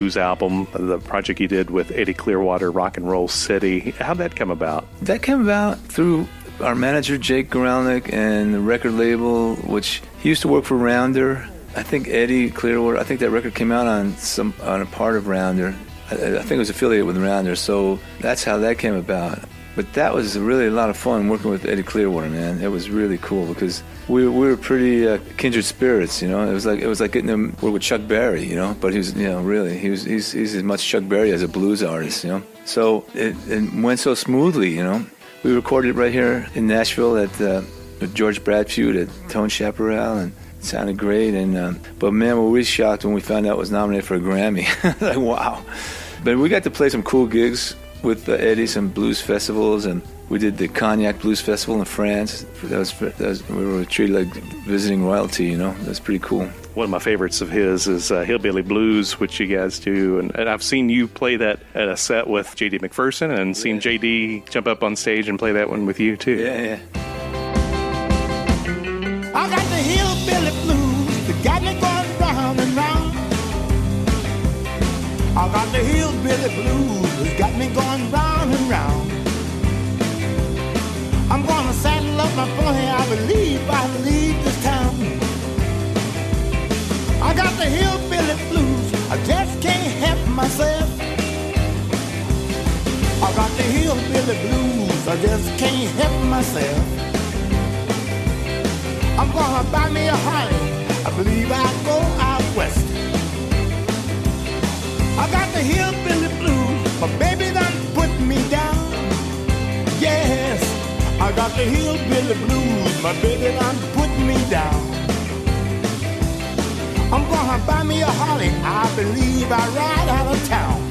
Blues album, the project you did with Eddy Clearwater, Rock and Roll City. How'd that come about? That came about through our manager, Jake Goralnick, and the record label, which he used to work for Rounder. I think Eddy Clearwater, I think that record came out on a part of Rounder. I think it was affiliated with Rounder, so that's how that came about. But that was really a lot of fun working with Eddy Clearwater, man. It was really cool because we were pretty kindred spirits, you know. It was like getting to work with Chuck Berry, you know. But he was, you know, really, he's as much Chuck Berry as a blues artist, you know. So it went so smoothly, you know. We recorded it right here in Nashville at George Bradfeud at Tone Chaparral, and it sounded great. And but man, were we shocked when we found out it was nominated for a Grammy. Like, wow. But we got to play some cool gigs with Eddy, some blues festivals, and we did the Cognac Blues Festival in France. That was we were treated like visiting royalty, you know. That's pretty cool. One of my favorites of his is Hillbilly Blues, which you guys do, and I've seen you play that at a set with J.D. McPherson, and seen J.D. jump up on stage and play that one with you too. Yeah. I got the Hillbilly Blues that got me going round and round. I got the Hillbilly Blues that got me going round and round. I'm gonna saddle up my pony, I believe I leave this town. I got the Hillbilly Blues, I just can't help myself. I got the Hillbilly Blues, I just can't help myself. I'm gonna buy me a Harley, I believe I'll go out west. I got the Hillbilly Blues, my baby done put me down. Yes, I got the Hillbilly Blues, my baby done put me down. I'm gonna buy me a Harley, I believe I ride out of town.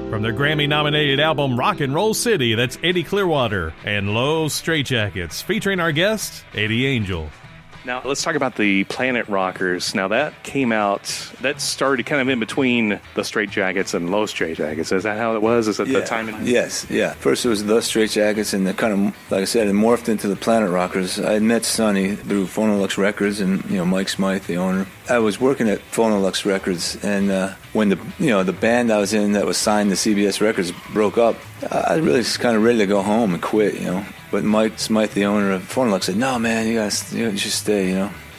From their Grammy-nominated album Rock and Roll City, that's Eddy Clearwater and Los Straitjackets, featuring our guest, Eddie Angel. Now, let's talk about the Planet Rockers. Now, that started kind of in between the Straitjackets and Los Straitjackets. Is that how it was? Is that the time? Yes, yeah. First it was the Straitjackets, and it kind of, like I said, it morphed into the Planet Rockers. I had met Sonny through Phonolux Records, and Mike Smythe, the owner. I was working at Phonolux Records, and when the band I was in that was signed to CBS Records broke up, I was really just kind of ready to go home and quit, But Mike Smythe, the owner of Phonolux, said, "No, man, you should stay,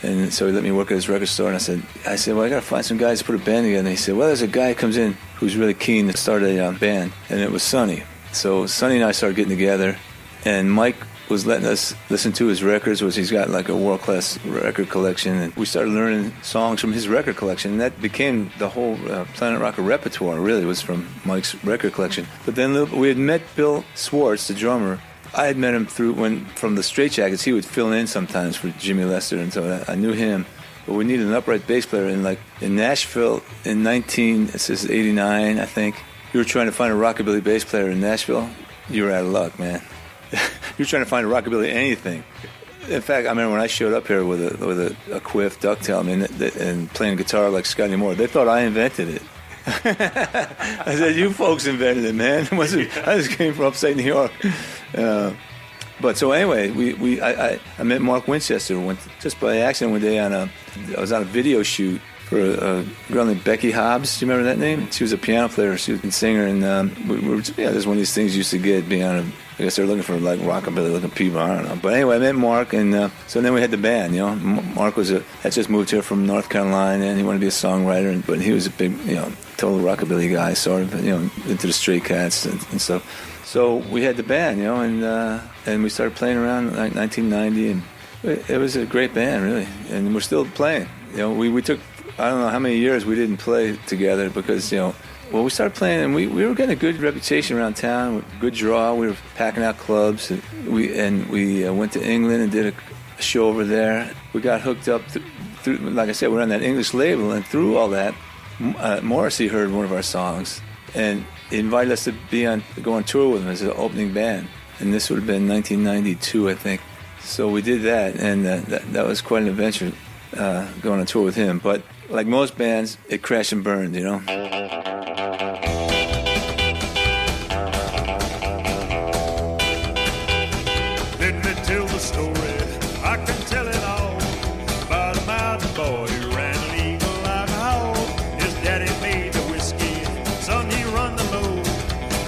And so he let me work at his record store, and I said, well, I got to find some guys to put a band together. And he said, well, there's a guy who comes in who's really keen to start a band, and it was Sonny. So Sonny and I started getting together, and Mike was letting us listen to his records, which he's got like a world-class record collection, and we started learning songs from his record collection, and that became the whole Planet Rocker repertoire, really, was from Mike's record collection. But then we had met Bill Swartz, the drummer. I had met him from the Straitjackets. He would fill in sometimes for Jimmy Lester, and so I knew him. But we needed an upright bass player, and in Nashville in 1989, I think, you were trying to find a rockabilly bass player in Nashville. You were out of luck, man. You're trying to find a rockabilly anything. In fact, I remember when I showed up here with a quiff ducktail, and playing guitar like Scotty Moore, they thought I invented it. I said, "You folks invented it, man. I just came from upstate New York." But so anyway, I met Mark Winchester just by accident one day I was on a video shoot for a girl named Becky Hobbs. Do you remember that name? She was a piano player. She was a singer, and there's one of these things you used to get being on I guess they're looking for like rockabilly looking people. I don't know. But anyway, I met Mark, and so then we had the band. Mark had just moved here from North Carolina, and he wanted to be a songwriter, but he was a big, total rockabilly guy, sort of, into the Stray Cats and stuff. So we had the band, and we started playing around like 1990, and it was a great band, really. And we're still playing. We took, I don't know how many years we didn't play together because, we started playing, and we were getting a good reputation around town, good draw. We were packing out clubs. We went to England and did a show over there. We got hooked up through, like I said, we're on that English label, and through all that, Morrissey heard one of our songs, and he invited us to go on tour with him as an opening band. And this would have been 1992, I think. So we did that, and that was quite an adventure, going on tour with him. But like most bands, it crashed and burned, Let me tell the story, I can tell it all, about a mountain boy who ran legal alcohol. His daddy made the whiskey, son he run the load.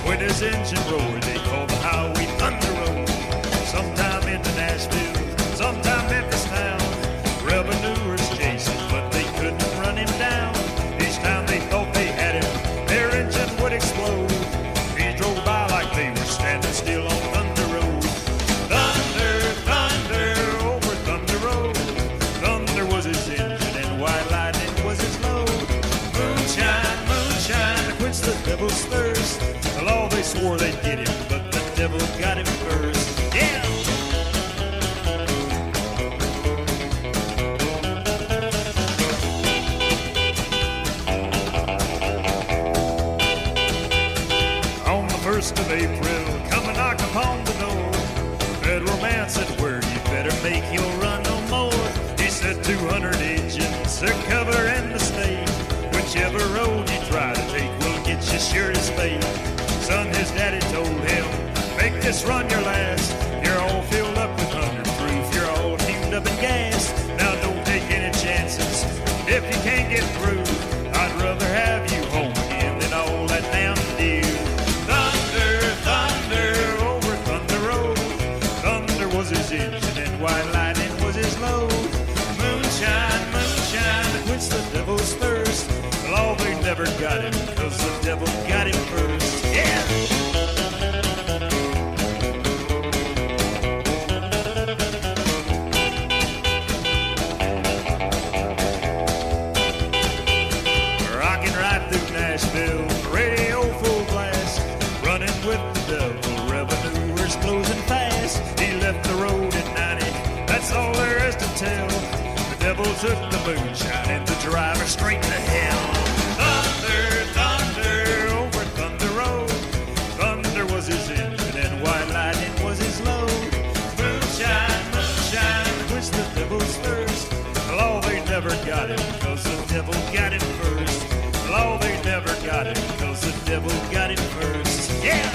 When his engine roared, they called the highway Thunder Road. Sometime into Nashville, sometime Memphis town, revenuers chasing, but they couldn't run him down. Each time they thought they had him, their engine would explode. He drove by like they were standing still on Thunder Road. Thunder, thunder, over Thunder Road. Thunder was his engine and white lightning was his load. Moonshine, moonshine, to quench the devil's thirst. Well, all they swore they'd get him, but the devil got him first. Yeah! On the 1st of April, come and knock upon the door. Federal man said, word, you better make your run no more. He said 200 agents are covering the state. Whichever road you try to take will get you sure as fate. Son, his daddy told him, make this run your last. You're all filled up with 100 proof, you're all tuned up in gas. Now don't take any chances if you can't get through. I'd rather have you home again than all that damn dew. Thunder, thunder, over Thunder Road. Thunder was his engine and white lightning was his load. Moonshine, moonshine, to quench the devil's thirst. Well, they never got him, cause the devil got him first. Yeah! Rocking right through Nashville, radio full blast. Running with the devil, revenuers closing fast. He left the road at 90, that's all there is to tell. The devil took the moonshine and the driver straight to hell. Thunder, thunder, over Thunder Road. Thunder was his engine and white lightning was his load. Moonshine, moonshine, quench the devil's thirst. devil got him first. Yeah!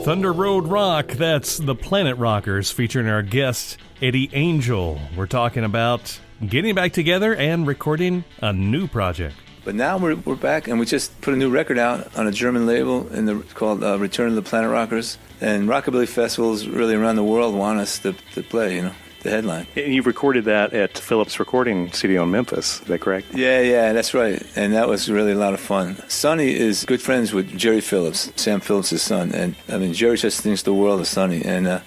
Thunder Road Rock, that's the Planet Rockers, featuring our guest, Eddy Angel. We're talking about getting back together and recording a new project. But now we're back, and we just put a new record out on a German label called Return of the Planet Rockers. And Rockabilly festivals really around the world want us to play, the headline. And you recorded that at Phillips Recording Studio in Memphis, is that correct? Yeah, that's right. And that was really a lot of fun. Sonny is good friends with Jerry Phillips, Sam Phillips' son. And, Jerry just thinks the world of Sonny. And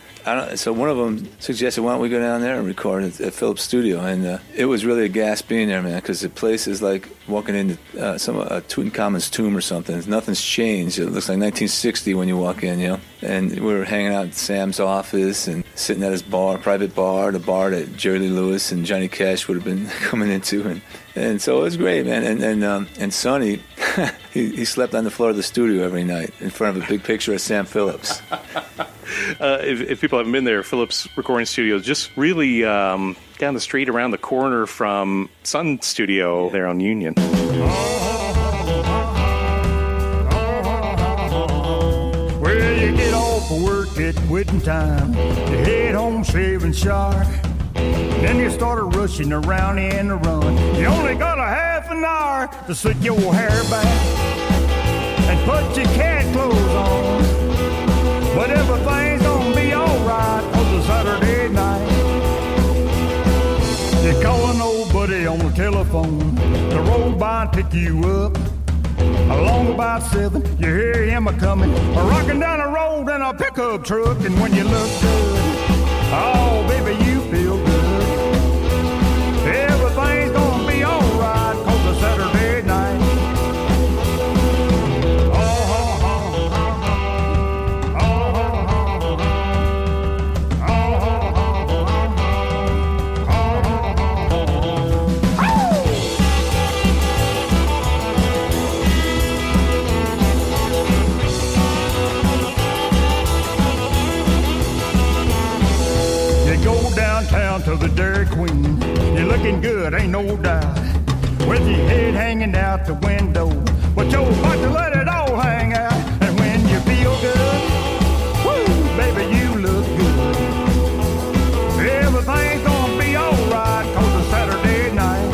so one of them suggested, why don't we go down there and record at Phillips' studio? And it was really a gas being there, man, because the place is like walking into Tutankhamun's tomb or something. Nothing's changed. It looks like 1960 when you walk in, And we were hanging out at Sam's office and sitting at his private bar, the bar that Jerry Lee Lewis and Johnny Cash would have been coming into. And so it was great, man. And Sonny, he slept on the floor of the studio every night in front of a big picture of Sam Phillips. If people haven't been there, Phillips Recording Studios, just really down the street around the corner from Sun Studio there on Union. Well, you get off of work at quitting time, you head home shaving sharp. Then you started rushing around in the run. You only got a half an hour to slick your hair back and put your cat clothes on. But everything's gonna be alright 'cause it's Saturday night. You call an old buddy on the telephone to roll by and pick you up. Along about 7, you hear him a-coming, rocking down the road in a pickup truck. And when you look good, oh, baby, you feel good. Everything's gonna be alright 'cause it's Saturday night. Downtown to the Dairy Queen, you're looking good, ain't no doubt. With your head hanging out the window, but you're about to let it all hang out. And when you feel good, woo, baby, you look good. Everything's gonna be alright 'cause it's Saturday night.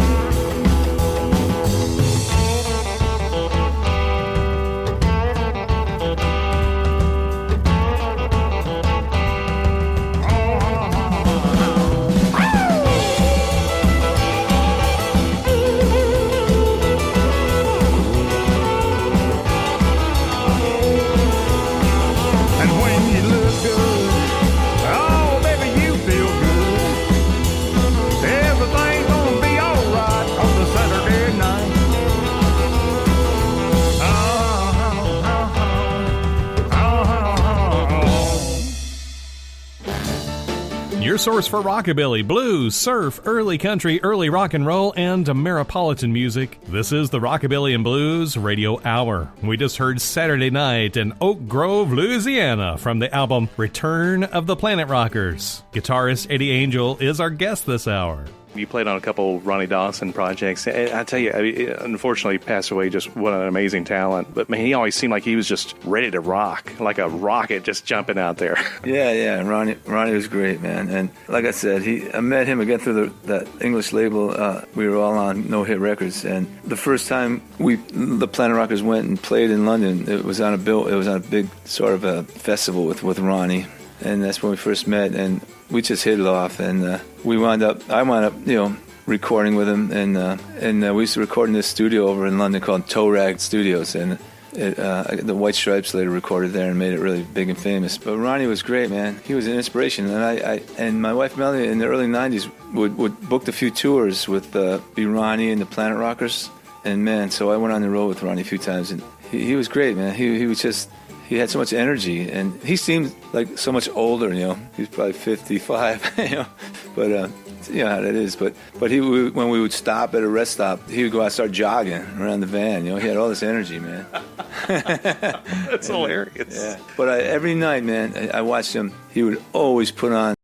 Your source for rockabilly, blues, surf, early country, early rock and roll, and Ameripolitan music. This is the Rockabilly and Blues Radio Hour. We just heard Saturday Night in Oak Grove, Louisiana from the album Return of the Planet Rockers. Guitarist Eddy Angel is our guest this hour. You played on a couple Ronnie Dawson projects. I tell you, unfortunately, he passed away. Just what an amazing talent. But man, he always seemed like he was just ready to rock, like a rocket just jumping out there. Yeah. Ronnie was great, man. And like I said, I met him again through that English label. We were all on No Hit Records, and the first time the Planet Rockers went and played in London, it was on a big sort of a festival with Ronnie, and that's when we first met. And we just hit it off, and I wound up, recording with him, and we used to record in this studio over in London called Toe Rag Studios, and the White Stripes later recorded there and made it really big and famous. But Ronnie was great, man. He was an inspiration, and and my wife Melanie in the early '90s would book a few tours with be Ronnie and the Planet Rockers, and man, so I went on the road with Ronnie a few times, and he was great, man. He was just. He had so much energy, and he seemed like so much older, He was probably 55, But you know how that is. But when we would stop at a rest stop, he would go out and start jogging around the van. He had all this energy, man. That's hilarious. Yeah. But every night, man, I watched him. He would always put on